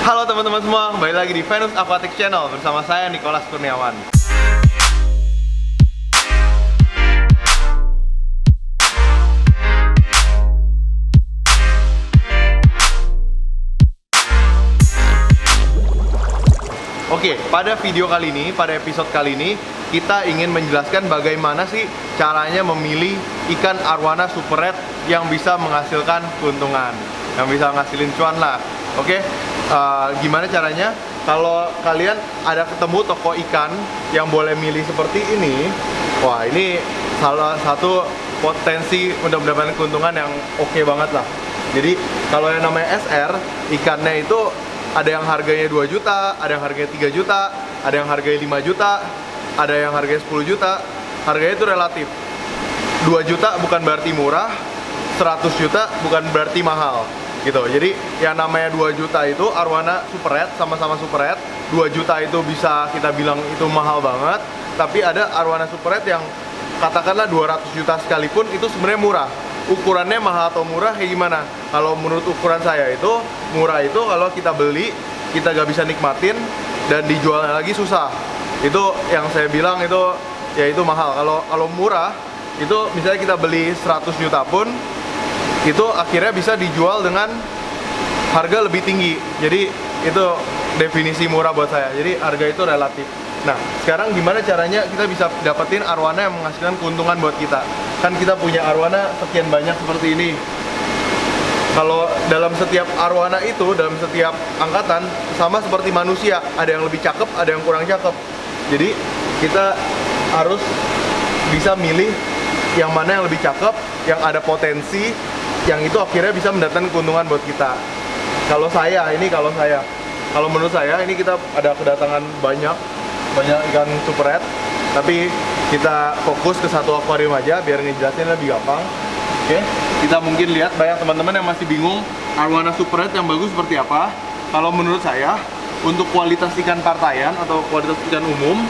Halo teman-teman semua, kembali lagi di Venus Aquatic Channel bersama saya Nicholas Kurniawan. Oke, pada video kali ini, pada episode kali ini, kita ingin menjelaskan bagaimana sih caranya memilih ikan arwana super red yang bisa menghasilkan keuntungan, yang bisa ngasilin cuan lah. Oke, gimana caranya? Kalau kalian ada ketemu toko ikan yang boleh milih seperti ini, wah ini salah satu potensi untuk mendapatkan keuntungan yang oke banget lah. Jadi kalau yang namanya SR, ikannya itu ada yang harganya 2 juta, ada yang harganya 3 juta, ada yang harganya 5 juta, ada yang harganya 10 juta. Harganya itu relatif. 2 juta bukan berarti murah, 100 juta bukan berarti mahal gitu. Jadi yang namanya 2 juta itu arwana super red, sama-sama super red. 2 juta itu bisa kita bilang itu mahal banget, tapi ada arwana super red yang katakanlah 200 juta sekalipun itu sebenarnya murah. Ukurannya mahal atau murah kayak gimana? Kalau menurut ukuran saya itu murah itu kalau kita beli kita gak bisa nikmatin dan dijualnya lagi susah. Itu yang saya bilang itu ya itu mahal. Kalau murah itu misalnya kita beli 100 juta pun itu akhirnya bisa dijual dengan harga lebih tinggi. Jadi itu definisi murah buat saya. Jadi harga itu relatif. Nah, sekarang gimana caranya kita bisa dapetin arwana yang menghasilkan keuntungan buat kita? Kan kita punya arwana sekian banyak seperti ini. Kalau dalam setiap arwana itu, dalam setiap angkatan, sama seperti manusia, ada yang lebih cakep, ada yang kurang cakep. Jadi kita harus bisa milih yang mana yang lebih cakep, yang ada potensi, yang itu akhirnya bisa mendatangkan keuntungan buat kita. Kalau menurut saya ini kita ada kedatangan banyak ikan super red, tapi kita fokus ke satu akuarium aja biar ngejelasin lebih gampang. Oke, kita mungkin lihat banyak teman-teman yang masih bingung arwana super red yang bagus seperti apa. Kalau menurut saya, untuk kualitas ikan partaian atau kualitas ikan umum,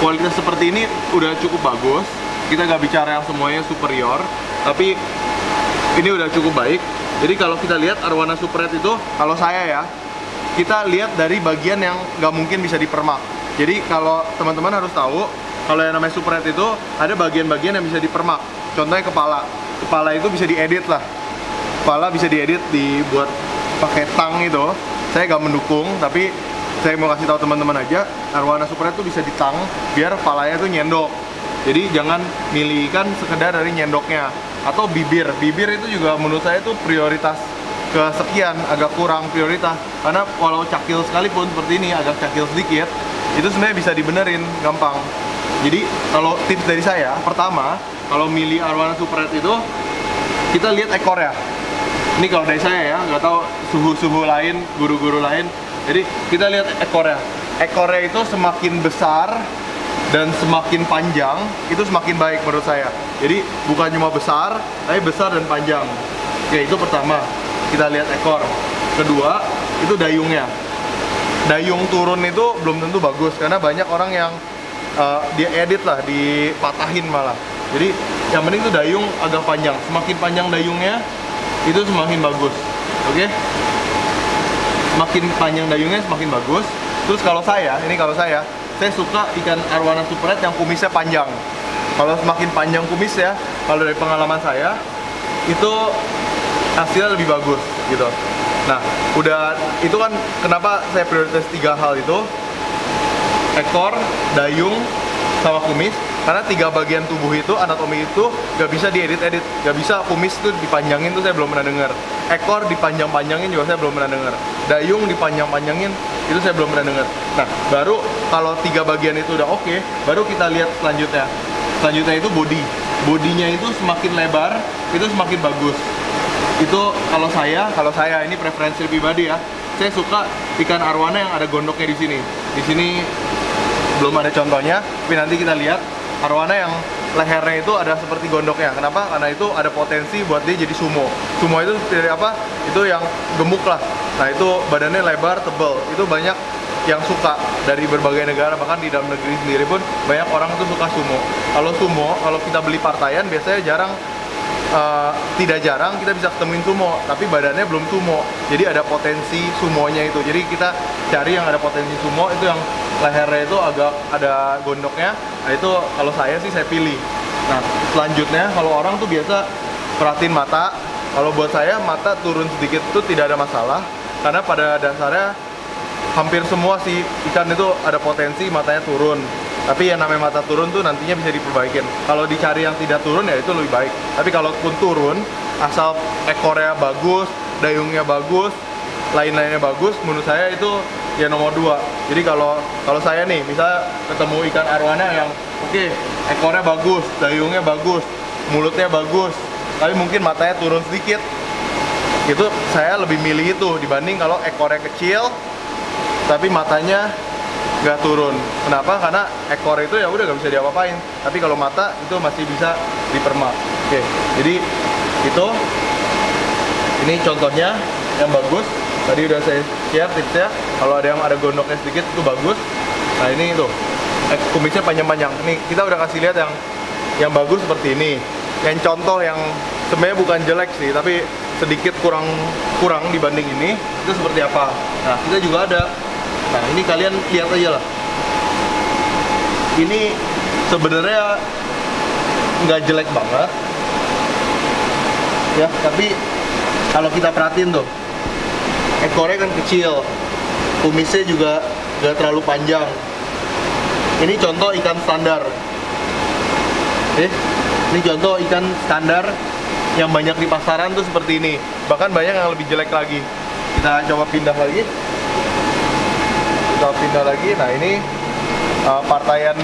kualitas seperti ini udah cukup bagus. Kita nggak bicara yang semuanya superior, tapi ini udah cukup baik. Jadi kalau kita lihat arwana super red itu, kalau saya ya, kita lihat dari bagian yang nggak mungkin bisa dipermak. Jadi kalau teman-teman harus tahu, kalau yang namanya super red itu ada bagian-bagian yang bisa dipermak. Contohnya kepala. Kepala itu bisa diedit lah. Kepala bisa diedit, dibuat pakai tang itu. Saya nggak mendukung, tapi saya mau kasih tahu teman-teman aja, arwana super red itu bisa ditang biar kepalanya tuh nyendok. Jadi jangan milih ikan sekedar dari nyendoknya. Atau bibir itu juga menurut saya itu prioritas kesekian, agak kurang prioritas. Karena walau cakil sekalipun seperti ini, agak cakil sedikit, itu sebenarnya bisa dibenerin gampang. Jadi kalau tips dari saya, pertama kalau milih arwana super red itu kita lihat ekornya. Ini kalau dari saya ya, nggak tahu suhu-suhu lain, guru-guru lain. Jadi kita lihat ekornya. Ekornya itu semakin besar dan semakin panjang, itu semakin baik menurut saya. Jadi bukan cuma besar, tapi besar dan panjang. Oke, itu pertama, kita lihat ekor. Kedua, itu dayungnya. Dayung turun itu belum tentu bagus, karena banyak orang yang dia edit lah, dipatahin malah. Jadi yang penting itu dayung agak panjang. Semakin panjang dayungnya, itu semakin bagus. Oke? Semakin panjang dayungnya, semakin bagus. Terus kalau saya suka ikan arwana super red yang kumisnya panjang. Kalau semakin panjang kumis ya, kalau dari pengalaman saya, itu hasilnya lebih bagus gitu. Nah, udah itu kan kenapa saya prioritas 3 hal itu: ekor, dayung, sama kumis. Karena 3 bagian tubuh itu, anatomi itu gak bisa diedit-edit. Gak bisa kumis itu dipanjangin tuh saya belum pernah dengar. Ekor dipanjang-panjangin juga saya belum pernah dengar. Dayung dipanjang-panjangin itu saya belum pernah dengar. Nah, baru kalau 3 bagian itu udah oke, baru kita lihat selanjutnya. Selanjutnya itu body. Bodinya itu semakin lebar, itu semakin bagus. Itu kalau saya ini preferensi pribadi ya. Saya suka ikan arwana yang ada gondoknya di sini. Di sini belum ada contohnya, tapi nanti kita lihat arwana yang lehernya itu ada seperti gondoknya. Kenapa? Karena itu ada potensi buat dia jadi sumo. Sumo itu dari apa? Itu yang gemuk lah. Nah, itu badannya lebar, tebal. Itu banyak yang suka dari berbagai negara, bahkan di dalam negeri sendiri pun banyak orang tuh suka sumo. Kalau sumo, kalau kita beli partaian biasanya jarang tidak jarang kita bisa ketemuin sumo, tapi badannya belum sumo. Jadi ada potensi sumonya itu. Jadi kita cari yang ada potensi sumo, itu yang lehernya itu agak ada gondoknya. Nah itu kalau saya sih saya pilih. Nah selanjutnya kalau orang tuh biasa perhatiin mata. Kalau buat saya mata turun sedikit itu tidak ada masalah, karena pada dasarnya hampir semua sih ikan itu ada potensi matanya turun. Tapi yang namanya mata turun tuh nantinya bisa diperbaikin. Kalau dicari yang tidak turun ya itu lebih baik. Tapi kalaupun turun, asal ekornya bagus, dayungnya bagus, lain-lainnya bagus, menurut saya itu ya nomor 2. Jadi kalau saya nih, misalnya ketemu ikan arwana yang oke, ekornya bagus, dayungnya bagus, mulutnya bagus, tapi mungkin matanya turun sedikit, itu saya lebih milih itu dibanding kalau ekornya kecil, tapi matanya nggak turun. Kenapa? Karena ekor itu ya udah nggak bisa diapa-apain. Tapi kalau mata itu masih bisa dipermak. Oke, jadi itu ini contohnya yang bagus. Tadi udah saya share tipsnya. Kalau ada yang ada gondoknya sedikit itu bagus. Nah ini itu kumisnya panjang-panjang. Nih kita udah kasih lihat yang bagus seperti ini. Yang contoh yang sebenarnya bukan jelek sih, tapi sedikit kurang dibanding ini itu seperti apa. Nah kita juga ada. Nah ini kalian lihat aja lah. Ini sebenarnya nggak jelek banget ya, tapi kalau kita perhatiin tuh ekornya kan kecil, kumisnya juga nggak terlalu panjang. Ini contoh ikan standar. Ini contoh ikan standar yang banyak di pasaran tuh seperti ini. Bahkan banyak yang lebih jelek lagi. Kita coba pindah lagi. Nah ini partaian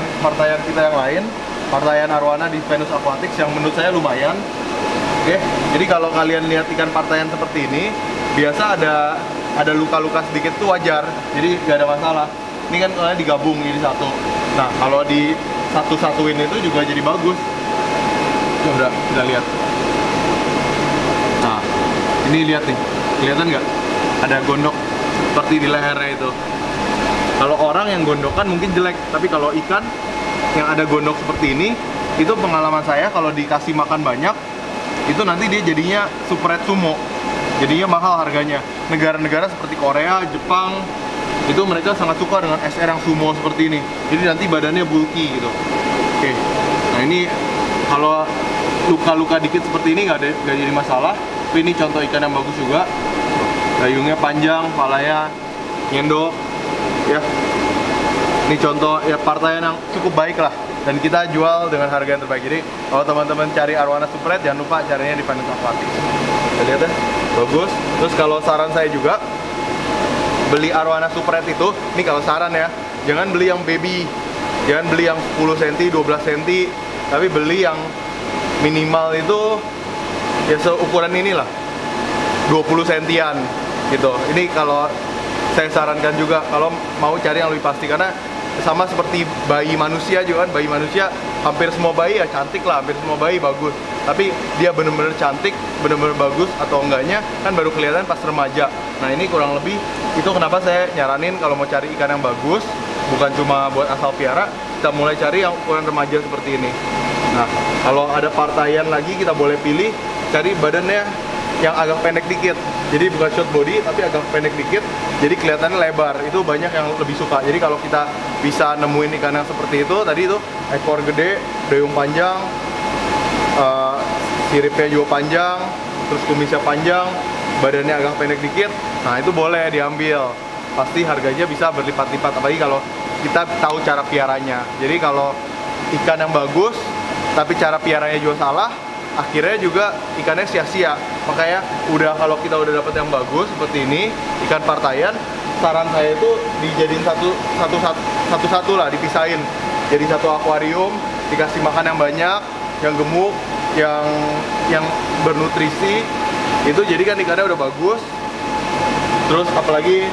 kita yang lain, partaian arwana di Venus Aquatics yang menurut saya lumayan. Oke, jadi kalau kalian lihat ikan partaian seperti ini, biasa ada luka-luka sedikit tuh wajar, jadi nggak ada masalah. Ini kan kalian digabung jadi satu. Nah kalau di satu-satuin itu juga jadi bagus. Coba kita lihat. Nah ini lihat nih, kelihatan nggak? Ada gondok seperti di lehernya itu. Kalau orang yang gondokan mungkin jelek, tapi kalau ikan yang ada gondok seperti ini, itu pengalaman saya kalau dikasih makan banyak, itu nanti dia jadinya super red sumo, jadinya mahal harganya. Negara-negara seperti Korea, Jepang, itu mereka sangat suka dengan SR yang sumo seperti ini. Jadi nanti badannya bulky gitu. Oke, nah ini kalau luka-luka dikit seperti ini nggak jadi masalah. Tapi ini contoh ikan yang bagus juga, dayungnya panjang, palanya nyendok. Ya, ini contoh ya partaian yang cukup baik lah, dan kita jual dengan harga yang terbaik. Jadi kalau teman-teman cari arwana super red, jangan lupa carinya di Venus Aquatics. Kita lihat ya, bagus. Terus kalau saran saya juga beli arwana super red itu, ini kalau saran ya, jangan beli yang baby, jangan beli yang 10 cm, 12 cm, tapi beli yang minimal itu ya seukuran inilah, 20 cm-an gitu. Ini kalau saya sarankan juga kalau mau cari yang lebih pasti, karena sama seperti bayi manusia juga kan, bayi manusia hampir semua bayi ya cantik lah, hampir semua bayi bagus, tapi dia bener-bener cantik, bener-bener bagus atau enggaknya kan baru kelihatan pas remaja. Nah ini kurang lebih itu kenapa saya nyaranin kalau mau cari ikan yang bagus, bukan cuma buat asal piara, kita mulai cari yang ukuran remaja seperti ini. Nah kalau ada partaian lagi kita boleh pilih cari badannya yang agak pendek dikit, jadi bukan short body tapi agak pendek dikit, jadi kelihatannya lebar. Itu banyak yang lebih suka. Jadi kalau kita bisa nemuin ikan yang seperti itu, tadi itu ekor gede, dayung panjang, siripnya juga panjang, terus kumisnya panjang, badannya agak pendek dikit, nah itu boleh diambil. Pasti harganya bisa berlipat-lipat, apalagi kalau kita tahu cara piaranya. Jadi kalau ikan yang bagus tapi cara piaranya juga salah, akhirnya juga ikannya sia-sia. Makanya kalau kita udah dapet yang bagus seperti ini, ikan partaian, saran saya itu dijadiin satu-satu lah, dipisahin. Jadi satu akuarium, dikasih makan yang banyak, yang gemuk, yang bernutrisi. Itu jadi kan ikannya udah bagus. Terus apalagi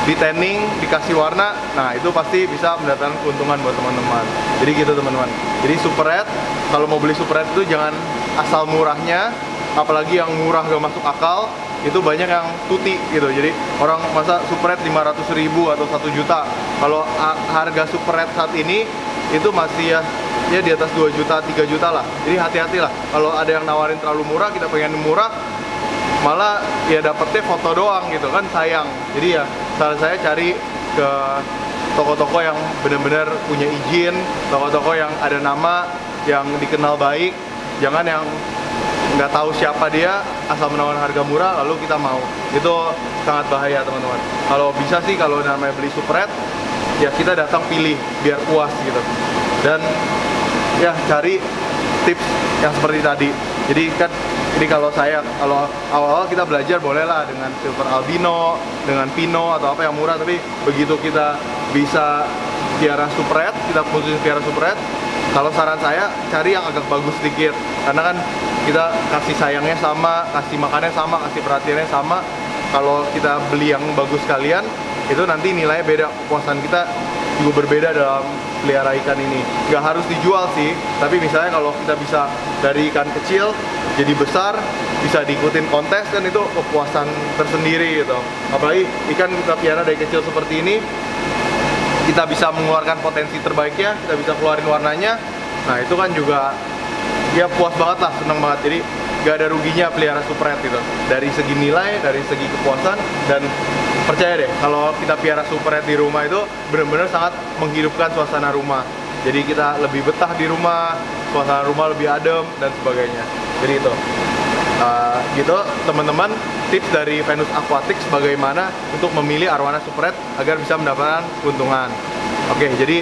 di tanning, dikasih warna, nah itu pasti bisa mendatangkan keuntungan buat teman-teman. Jadi gitu teman-teman. Jadi super red, kalau mau beli super red itu jangan asal murahnya, apalagi yang murah gak masuk akal, itu banyak yang tuti gitu. Jadi orang masa super red 500.000 atau 1 juta. Kalau harga super red saat ini itu masih ya ya di atas 2 juta, 3 juta lah. Jadi hati-hatilah kalau ada yang nawarin terlalu murah, kita pengen murah, malah ya dapetnya foto doang gitu kan, sayang. Jadi ya saran saya cari ke toko-toko yang benar-benar punya izin, toko-toko yang ada nama, yang dikenal baik, jangan yang nggak tahu siapa dia asal menawarkan harga murah lalu kita mau. Itu sangat bahaya teman-teman. Kalau bisa sih kalau namanya beli super red, ya kita datang pilih biar puas gitu, dan ya cari tips yang seperti tadi. Jadi kan ini kalau awal-awal kita belajar bolehlah dengan silver albino, dengan pino atau apa yang murah, tapi begitu kita bisa piara super red, kita putusin piara super red, kalau saran saya cari yang agak bagus sedikit, karena kan kita kasih sayangnya sama, kasih makannya sama, kasih perhatiannya sama. Kalau kita beli yang bagus sekalian, itu nanti nilainya beda, kepuasan kita juga berbeda dalam pelihara ikan ini. Nggak harus dijual sih, tapi misalnya kalau kita bisa dari ikan kecil jadi besar, bisa diikutin kontes, kan itu kepuasan tersendiri gitu. Apalagi ikan kita pelihara dari kecil seperti ini, kita bisa mengeluarkan potensi terbaiknya, kita bisa keluarin warnanya. Nah itu kan juga ya puas banget lah, seneng banget. Jadi gak ada ruginya pelihara super red gitu, dari segi nilai, dari segi kepuasan. Dan percaya deh, kalau kita pelihara super red di rumah itu benar-benar sangat menghidupkan suasana rumah. Jadi kita lebih betah di rumah, suasana rumah lebih adem dan sebagainya. Jadi itu gitu teman-teman, tips dari Venus Aquatics bagaimana untuk memilih arwana super red agar bisa mendapatkan keuntungan. Oke, jadi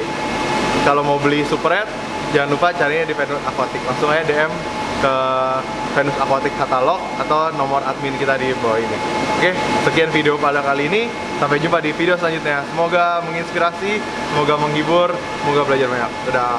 kalau mau beli super red jangan lupa carinya di Venus Aquatics, langsung aja DM ke Venus Aquatics katalog atau nomor admin kita di bawah ini. Oke, sekian video pada kali ini, sampai jumpa di video selanjutnya. Semoga menginspirasi, semoga menghibur, semoga belajar banyak. Dadah.